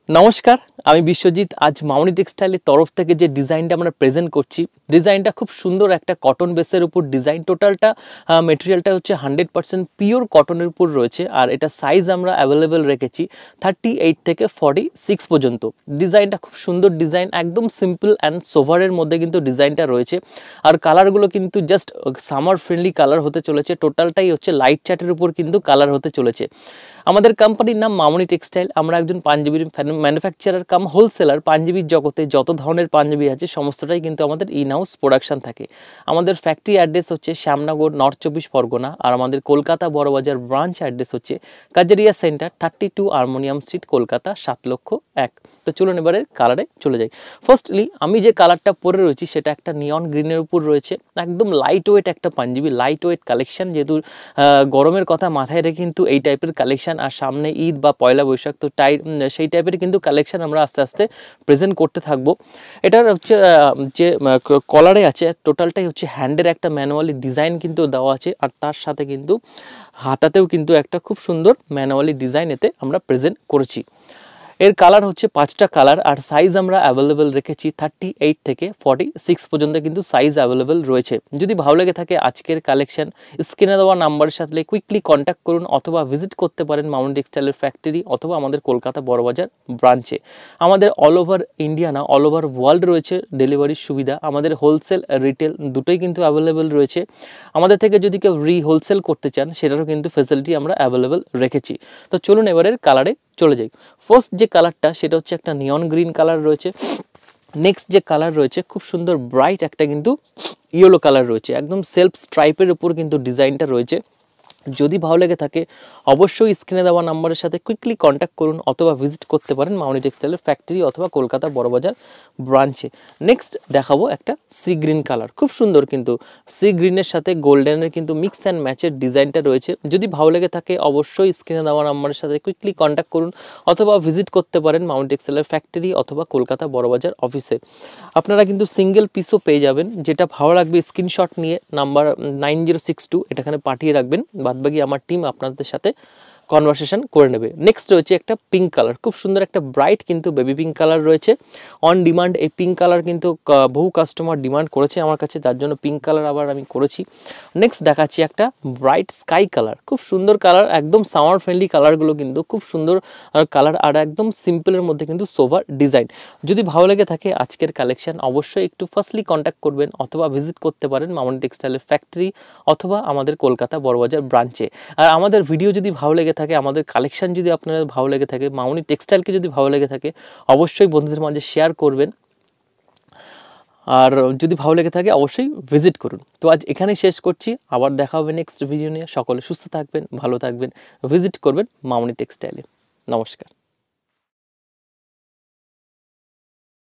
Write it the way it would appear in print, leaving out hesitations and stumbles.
নমস্কার, আমি বিশ্বজিৎ। আজ মামনি টেক্সটাইলের তরফ থেকে যে ডিজাইনটা আমরা প্রেজেন্ট করছি, ডিজাইনটা খুব সুন্দর একটা কটন বেসের উপর ডিজাইন। টোটালটা মেটেরিয়ালটা হচ্ছে 100% পিওর কটনের উপর রয়েছে। আর এটা সাইজ আমরা অ্যাভেলেবেল রেখেছি 38 থেকে 46 পর্যন্ত। ডিজাইনটা খুব সুন্দর ডিজাইন, একদম সিম্পল অ্যান্ড সোভারের মধ্যে কিন্তু ডিজাইনটা রয়েছে। আর কালারগুলো কিন্তু জাস্ট সামার ফ্রেন্ডলি কালার হতে চলেছে। টোটালটাই হচ্ছে লাইট চার্টের উপর কিন্তু কালার হতে চলেছে। আমাদের কোম্পানির নাম মামনি টেক্সটাইল। আমরা একজন পাঞ্জাবির ম্যানুফ্যাকচারার কাম হোলসেলার। পাঞ্জাবির জগতে যত ধরনের পাঞ্জাবি আছে সমস্তটাই কিন্তু আমাদের ইন হাউস প্রোডাকশন থাকে। আমাদের ফ্যাক্টরি অ্যাড্রেস হচ্ছে শ্যামনগর, নর্থ 24 পরগনা। আর আমাদের কলকাতা বড়বাজার ব্রাঞ্চ অ্যাড্রেস হচ্ছে Kajaria centre, 32 harmonium street, Kolkata 7,01,000। তো চলুন এবারে কালারে চলে যাই। ফার্স্টলি আমি যে কালারটা পরে রয়েছি সেটা একটা নিয়ন গ্রিনের উপর রয়েছে। একদম লাইট ওয়েট একটা পাঞ্জাবি, লাইট ওয়েট কালেকশন। যেহেতু গরমের কথা মাথায় রেখে কিন্তু এই টাইপের কালেকশন, আর সামনে ঈদ বা পয়লা বৈশাখ, তো সেই টাইপের কিন্তু কালেকশন আমরা আস্তে আস্তে প্রেজেন্ট করতে থাকবো। এটার হচ্ছে যে কলারে আছে টোটালটাই হচ্ছে হ্যান্ডের একটা ম্যানুয়ালি ডিজাইন কিন্তু দেওয়া আছে। আর তার সাথে কিন্তু হাতাতেও কিন্তু একটা খুব সুন্দর ম্যানুয়ালি ডিজাইন এতে আমরা প্রেজেন্ট করেছি। এর কালার হচ্ছে 5টা কালার। আর সাইজ আমরা অ্যাভেলেবেল রেখেছি 38 থেকে 46 পর্যন্ত কিন্তু সাইজ অ্যাভেলেবেল রয়েছে। যদি ভালো লেগে থাকে আজকের কালেকশন, স্ক্রিনে দেওয়া নাম্বারের সাথে কুইকলি কন্ট্যাক্ট করুন অথবা ভিজিট করতে পারেন মামনি টেক্সটাইলের ফ্যাক্টরি অথবা আমাদের কলকাতা বড়বাজার ব্রাঞ্চে। আমাদের অল ওভার ইন্ডিয়া না, অল ওভার ওয়ার্ল্ড রয়েছে ডেলিভারির সুবিধা। আমাদের হোলসেল রিটেল দুটোই কিন্তু অ্যাভেলেবেল রয়েছে। আমাদের থেকে যদি কেউ হোলসেল করতে চান সেটারও কিন্তু ফেসিলিটি আমরা অ্যাভেলেবেল রেখেছি। তো চলুন এবারের কালারে চলে যাই। ফার্স্ট যে কালারটা সেটা হচ্ছে একটা নিয়ন গ্রিন কালার রয়েছে। নেক্সট যে কালার রয়েছে খুব সুন্দর ব্রাইট একটা কিন্তু ইয়েলো কালার রয়েছে। একদম সেলফ স্ট্রাইপের উপর কিন্তু ডিজাইনটা রয়েছে। যদি ভালো লেগে থাকে অবশ্যই স্ক্রিনে দেওয়া নাম্বারের সাথে কুইকলি কন্ট্যাক্ট করুন অথবা ভিজিট করতে পারেন মামনি টেক্সটাইলের ফ্যাক্টরি অথবা কলকাতা বড়বাজার ব্রাঞ্চে। নেক্সট দেখাবো একটা সি গ্রিন কালার, খুব সুন্দর কিন্তু সি গ্রিনের সাথে গোল্ডেনের কিন্তু মিক্স অ্যান্ড ম্যাচের ডিজাইনটা রয়েছে। যদি ভালো লেগে থাকে অবশ্যই স্ক্রিনে দেওয়া নাম্বারের সাথে কুইকলি কন্ট্যাক্ট করুন অথবা ভিজিট করতে পারেন মামনি টেক্সটাইলের ফ্যাক্টরি অথবা কলকাতা বড়বাজার অফিসে। আপনারা কিন্তু সিঙ্গেল পিসও পেয়ে যাবেন। যেটা ভালো লাগবে স্ক্রিনশট নিয়ে নাম্বার 9062 এটাখানে পাঠিয়ে রাখবেন। বাদবাকি আমার টিম আপনাদের সাথে কনভারসেশন করে নেবে। নেক্সট রয়েছে একটা পিঙ্ক কালার, খুব সুন্দর একটা ব্রাইট কিন্তু বেবি পিঙ্ক কালার রয়েছে। অন ডিমান্ড এই পিঙ্ক কালার কিন্তু বহু কাস্টমার ডিমান্ড করেছে আমার কাছে, তার জন্য পিঙ্ক কালার আবার আমি করেছি। নেক্সট দেখাচ্ছি একটা ব্রাইট স্কাই কালার, খুব সুন্দর কালার, একদম সামার ফ্রেন্ডলি কালারগুলো কিন্তু খুব সুন্দর কালার আর একদম সিম্পলের মধ্যে কিন্তু সোভার ডিজাইন। যদি ভালো লেগে থাকে আজকের কালেকশন অবশ্যই একটু ফার্স্টলি কন্ট্যাক্ট করবেন অথবা ভিজিট করতে পারেন মামনি টেক্সটাইলের ফ্যাক্টরি অথবা আমাদের কলকাতা বড়বাজার ব্রাঞ্চে। আর আমাদের ভিডিও যদি ভালো লেগে থাকে, আমাদের কালেকশন যদি আপনাদের ভালো লেগে থাকে, মামনি টেক্সটাইলকে যদি ভালো লেগে থাকে অবশ্যই বন্ধুদের মাঝে শেয়ার করবেন। আর যদি ভালো লেগে থাকে অবশ্যই ভিজিট করুন। তো আজ এখানেই শেষ করছি, আবার দেখা হবে নেক্সট ভিডিও নিয়ে। সকলে সুস্থ থাকবেন, ভালো থাকবেন, ভিজিট করবেন মামনি টেক্সটাইলে। নমস্কার।